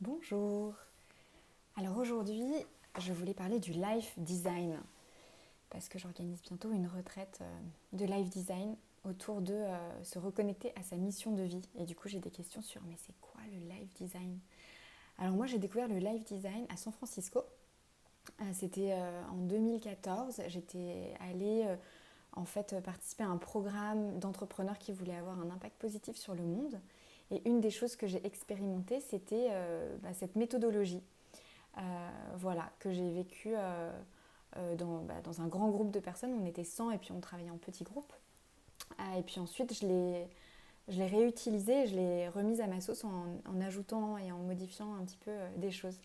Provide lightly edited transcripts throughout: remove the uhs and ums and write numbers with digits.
Bonjour. Alors aujourd'hui, je voulais parler du life design parce que j'organise bientôt une retraite de life design autour de se reconnecter à sa mission de vie. Et du coup, j'ai des questions sur mais c'est quoi le life design? Alors moi, j'ai découvert le life design à San Francisco. C'était en 2014. J'étais allée participer à un programme d'entrepreneurs qui voulaient avoir un impact positif sur le monde. Et une des choses que j'ai expérimentées, c'était cette méthodologie. Que j'ai vécu dans un grand groupe de personnes. On était 100 et puis on travaillait en petits groupes. Et puis ensuite, je l'ai réutilisée, je l'ai remise à ma sauce en ajoutant et en modifiant un petit peu des choses.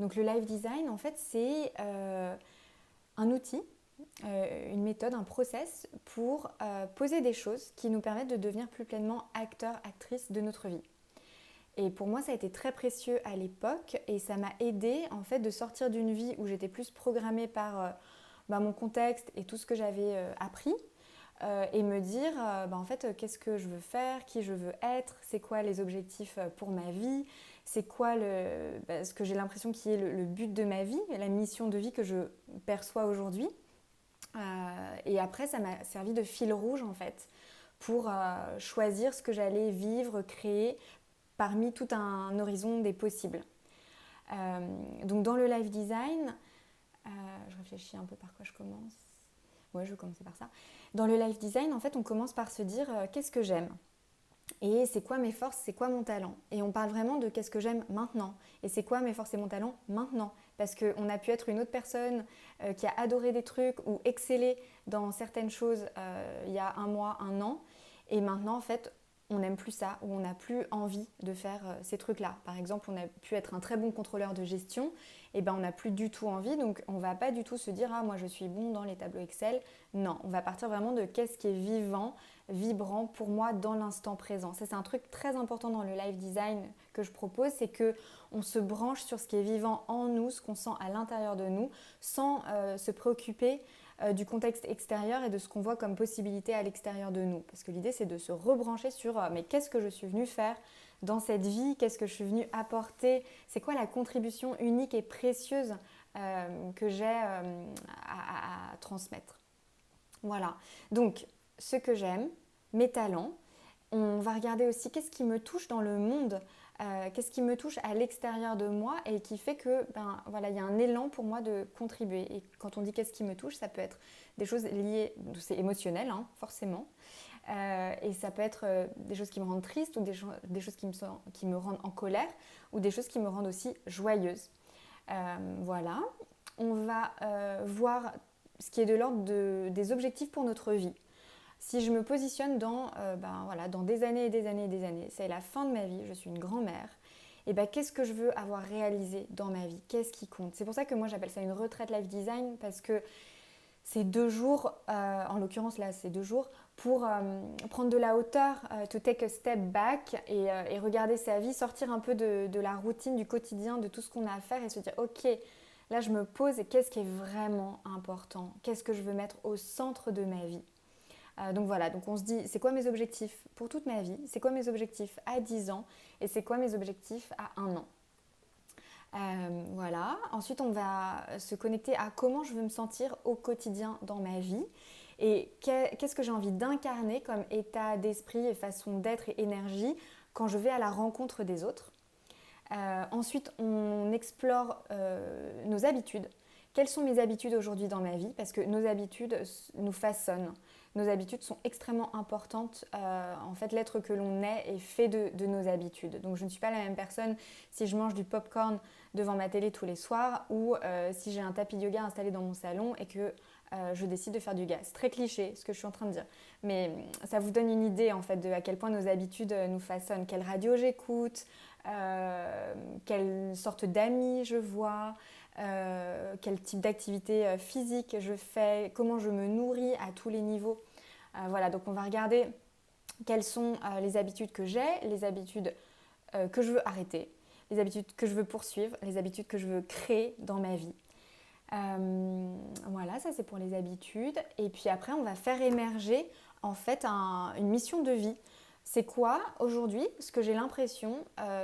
Donc le life design, en fait, c'est un outil, une méthode, un process pour poser des choses qui nous permettent de devenir plus pleinement acteurs, actrices de notre vie. Et pour moi, ça a été très précieux à l'époque et ça m'a aidée en fait de sortir d'une vie où j'étais plus programmée par mon contexte et tout ce que j'avais appris et me dire qu'est-ce que je veux faire, qui je veux être, c'est quoi les objectifs pour ma vie, c'est quoi ce que j'ai l'impression qui est le but de ma vie, la mission de vie que je perçois aujourd'hui. Et après, ça m'a servi de fil rouge en fait pour choisir ce que j'allais vivre, créer parmi tout un horizon des possibles. Donc dans le life design, je réfléchis un peu par quoi je commence. Ouais, je vais commencer par ça. Dans le life design, en fait, on commence par se dire qu'est-ce que j'aime et c'est quoi mes forces, c'est quoi mon talent. Et on parle vraiment de qu'est-ce que j'aime maintenant et c'est quoi mes forces et mon talent maintenant. Parce qu'on a pu être une autre personne qui a adoré des trucs ou excellé dans certaines choses il y a un mois, un an. Et maintenant, en fait, on n'aime plus ça ou on n'a plus envie de faire ces trucs-là. Par exemple, on a pu être un très bon contrôleur de gestion, et ben on n'a plus du tout envie, donc on ne va pas du tout se dire « Ah, moi je suis bon dans les tableaux Excel ». Non, on va partir vraiment de qu'est-ce qui est vivant, vibrant pour moi dans l'instant présent. Ça, c'est un truc très important dans le life design que je propose, c'est qu'on se branche sur ce qui est vivant en nous, ce qu'on sent à l'intérieur de nous, sans se préoccuper du contexte extérieur et de ce qu'on voit comme possibilité à l'extérieur de nous. Parce que l'idée, c'est de se rebrancher sur mais qu'est-ce que je suis venue faire dans cette vie, qu'est-ce que je suis venue apporter, c'est quoi la contribution unique et précieuse que j'ai à transmettre. Voilà, donc ce que j'aime, mes talents, on va regarder aussi qu'est-ce qui me touche dans le monde, qu'est-ce qui me touche à l'extérieur de moi et qui fait que il y a un élan pour moi de contribuer. Et quand on dit qu'est-ce qui me touche, ça peut être des choses liées, c'est émotionnel forcément, et ça peut être des choses qui me rendent triste ou des choses qui me rendent en colère ou des choses qui me rendent aussi joyeuse. Voilà, on va voir ce qui est de l'ordre des objectifs pour notre vie. Si je me positionne dans des années et des années et des années, c'est la fin de ma vie, je suis une grand-mère, et qu'est-ce que je veux avoir réalisé dans ma vie? Qu'est-ce qui compte? C'est pour ça que moi j'appelle ça une retraite life design, parce que c'est 2 jours, en l'occurrence là c'est 2 jours, pour prendre de la hauteur, to take a step back et regarder sa vie, sortir un peu de la routine, du quotidien, de tout ce qu'on a à faire et se dire ok, là je me pose et qu'est-ce qui est vraiment important? Qu'est-ce que je veux mettre au centre de ma vie? Donc on se dit c'est quoi mes objectifs pour toute ma vie, c'est quoi mes objectifs à 10 ans et c'est quoi mes objectifs à 1 an. Ensuite on va se connecter à comment je veux me sentir au quotidien dans ma vie et qu'est-ce que j'ai envie d'incarner comme état d'esprit et façon d'être et énergie quand je vais à la rencontre des autres. Ensuite on explore nos habitudes. Quelles sont mes habitudes aujourd'hui dans ma vie? Parce que nos habitudes nous façonnent. Nos habitudes sont extrêmement importantes. En fait, l'être que l'on est fait de nos habitudes. Donc, je ne suis pas la même personne si je mange du popcorn devant ma télé tous les soirs ou si j'ai un tapis de yoga installé dans mon salon et que je décide de faire du yoga. C'est très cliché ce que je suis en train de dire. Mais ça vous donne une idée en fait de à quel point nos habitudes nous façonnent. Quelle radio j'écoute, quelle sorte d'amis je vois, quel type d'activité physique je fais, comment je me nourris à tous les niveaux. Donc on va regarder quelles sont les habitudes que j'ai, les habitudes que je veux arrêter, les habitudes que je veux poursuivre, les habitudes que je veux créer dans ma vie. Ça c'est pour les habitudes. Et puis après on va faire émerger en fait une mission de vie. c'est quoi aujourd'hui ce que j'ai l'impression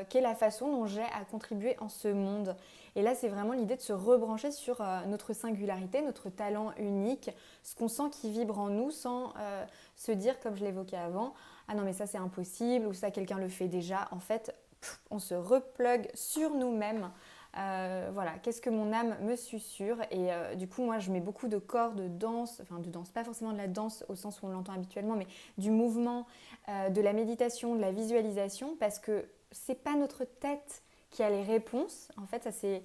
qu'est la façon dont j'ai à contribuer en ce monde. Et là, c'est vraiment l'idée de se rebrancher sur notre singularité, notre talent unique, ce qu'on sent qui vibre en nous sans se dire, comme je l'évoquais avant, ah non mais ça c'est impossible ou ça quelqu'un le fait déjà. En fait, on se replugue sur nous-mêmes. Voilà, qu'est-ce que mon âme me susurre et du coup moi je mets beaucoup de corps, de danse, enfin de danse, pas forcément de la danse au sens où on l'entend habituellement, mais du mouvement, de la méditation, de la visualisation, parce que c'est pas notre tête qui a les réponses, en fait ça c'est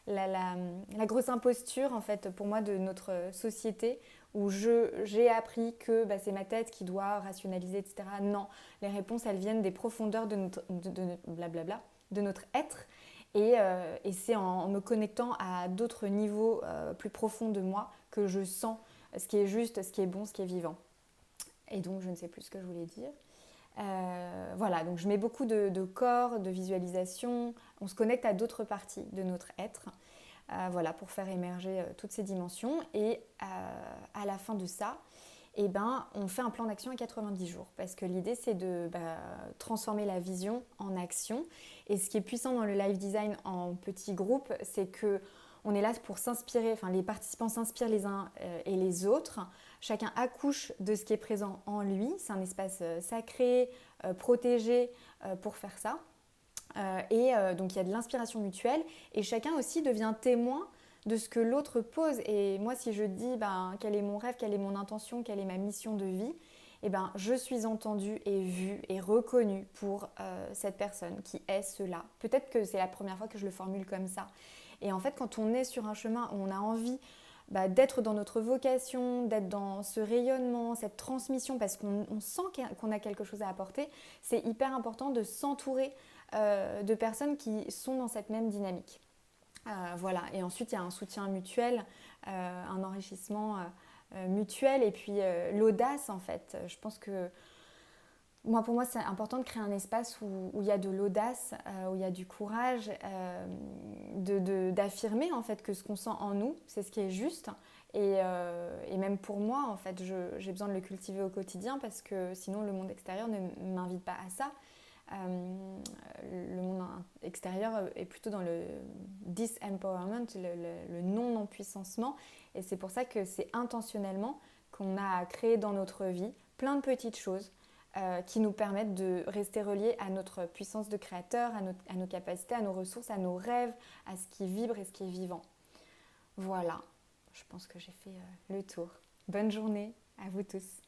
la grosse imposture en fait pour moi de notre société où j'ai appris que bah, c'est ma tête qui doit rationaliser, etc. Non, les réponses elles viennent des profondeurs de notre, blablabla, de notre être. Et c'est en me connectant à d'autres niveaux plus profonds de moi que je sens ce qui est juste, ce qui est bon, ce qui est vivant. Et donc, je ne sais plus ce que je voulais dire. Voilà, donc je mets beaucoup de corps, de visualisation. On se connecte à d'autres parties de notre être. Voilà, pour faire émerger toutes ces dimensions. Et à la fin de ça, eh ben, on fait un plan d'action à 90 jours. Parce que l'idée, c'est de transformer la vision en action. Et ce qui est puissant dans le live design en petits groupes, c'est que on est là pour s'inspirer, enfin les participants s'inspirent les uns et les autres. Chacun accouche de ce qui est présent en lui. C'est un espace sacré, protégé pour faire ça. Donc il y a de l'inspiration mutuelle et chacun aussi devient témoin de ce que l'autre pose. Et moi, si je dis quel est mon rêve, quelle est mon intention, quelle est ma mission de vie, eh ben, je suis entendue et vue et reconnue pour cette personne qui est cela. Peut-être que c'est la première fois que je le formule comme ça. Et en fait, quand on est sur un chemin où on a envie d'être dans notre vocation, d'être dans ce rayonnement, cette transmission, parce qu'on sent qu'on a quelque chose à apporter, c'est hyper important de s'entourer de personnes qui sont dans cette même dynamique. Voilà, et ensuite il y a un soutien mutuel, un enrichissement mutuel et puis l'audace en fait. Je pense que pour moi c'est important de créer un espace où il y a de l'audace, où il y a du courage, d'affirmer en fait que ce qu'on sent en nous, c'est ce qui est juste. Et même pour moi en fait, j'ai besoin de le cultiver au quotidien parce que sinon le monde extérieur ne m'invite pas à ça. Le monde extérieur est plutôt dans le disempowerment, le non-empuissancement. Et c'est pour ça que c'est intentionnellement qu'on a créé dans notre vie plein de petites choses qui nous permettent de rester reliés à notre puissance de créateur, à nos capacités, à nos ressources, à nos rêves, à ce qui vibre et ce qui est vivant. Voilà, je pense que j'ai fait le tour. Bonne journée à vous tous.